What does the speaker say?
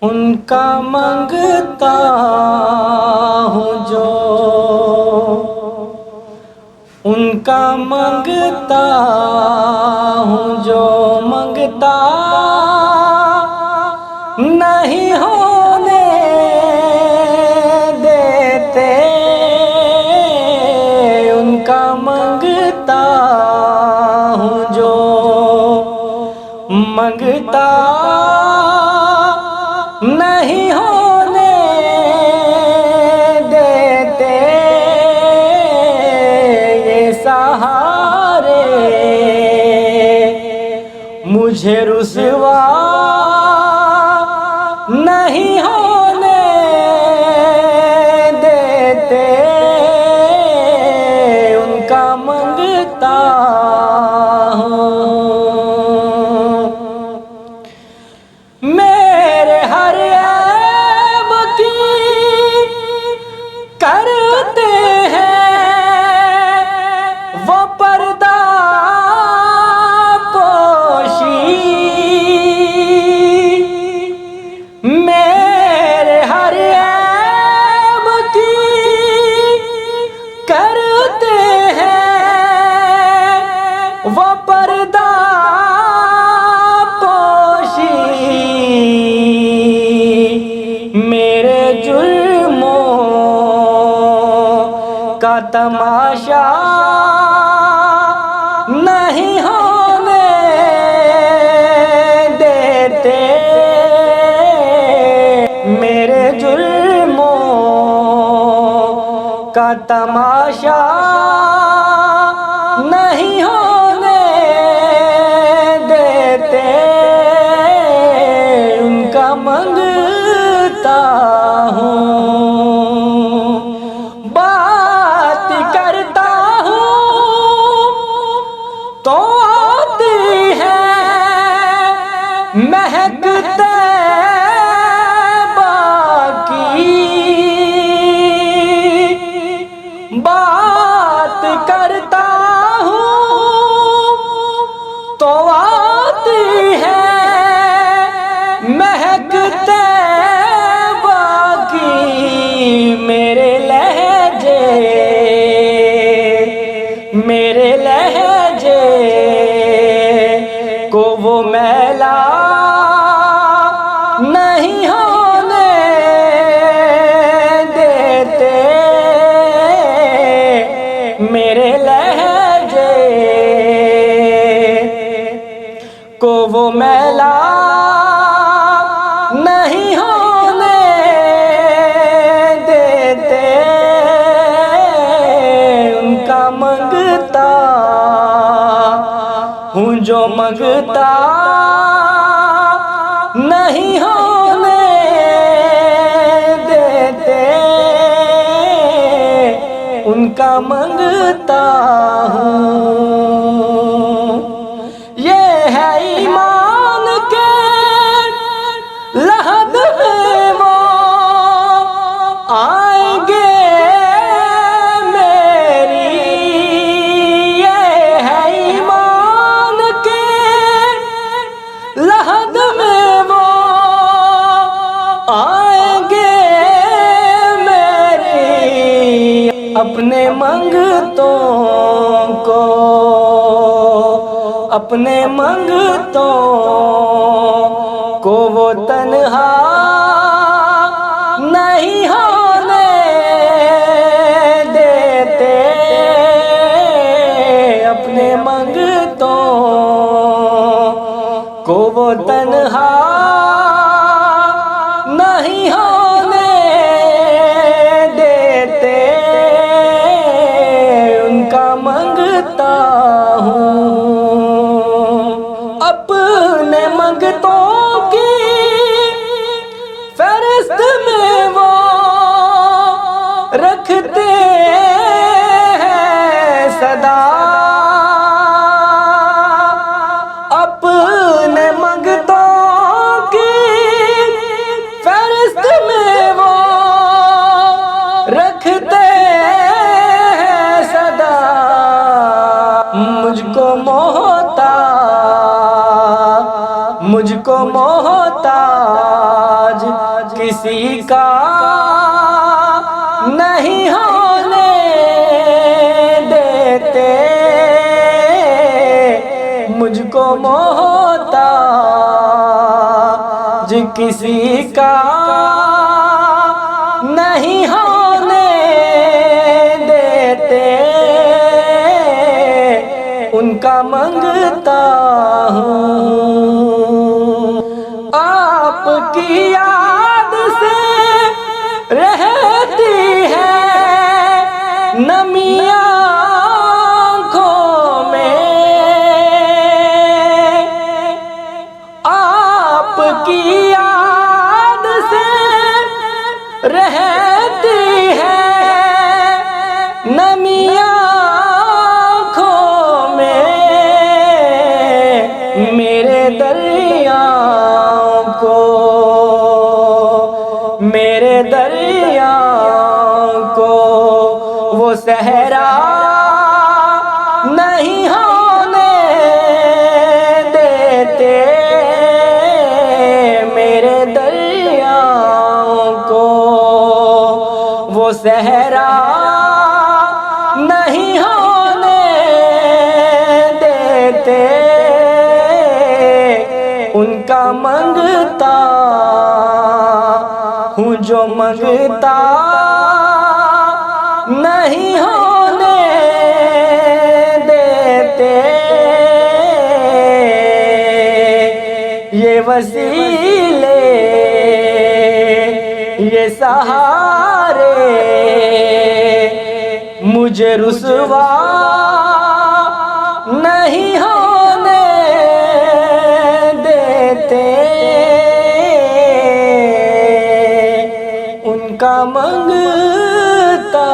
उनका मंगता हूँ जो, उनका मंगता हूँ जो, मंगता नहीं होने देते। उनका मंगता हूँ जो, मंगता नहीं होने देते। ये सहारे मुझे रुसवा नहीं होने देते। उनका मंगता हूँ। मेरे हर ऐब की करते हैं वो पर्दा पोशी। मेरे हर ऐब की करते हैं वो पर्दा मेरे जुल्मों का तमाशा नहीं होने देते। मेरे जुल्मों का तमाशा नहीं होने देते। उनका मंगता हूँ, बात करता हूँ तो आती है महकते बाकी। बात करता हूँ तो आती है महकते बाकी। मेरे लहजे को वो मैला नहीं होने देते। मेरे लहजे को वो मैला नहीं होने देते। उनका मंगता हूँ जो, मंगता नहीं होने देते। उनका मंगता हूँ। ये है ईमान के लहद में वो आएंगे मेरी। ये है ईमान के लहद में वो आएंगे मेरी। अपने मंगतों को, अपने मंगतों को वो तन्हा नहीं होने देते। अपने मंगतों को वो तन्हा नहीं होने देते। उनका मंगता हूँ, अपने मंगतों की फहरिस्त में वो रखते हैं सदा। अपने मंगतों की फहरिस्त में वो रखते हैं सदा। मुझको मोहता आज किसी का नहीं होने देते, मुझको मोहताज किसी का नहीं होने देते, उनका मंगता हूँ। आपकी याद से रहती है नमी आँखों में, आपकी याद से रहती है नमी आँखों में, मेरे दरियाओं को, मेरे दरियाओं को वो सहरा नहीं होने देते, मेरे दरियाओं को वो सहरा नहीं होने देते, उनका मंगता हूँ जो मंगता नहीं होने देते, ये वसीले ये सहारे मुझे रुसवा नहीं होने देते, उनका मंगता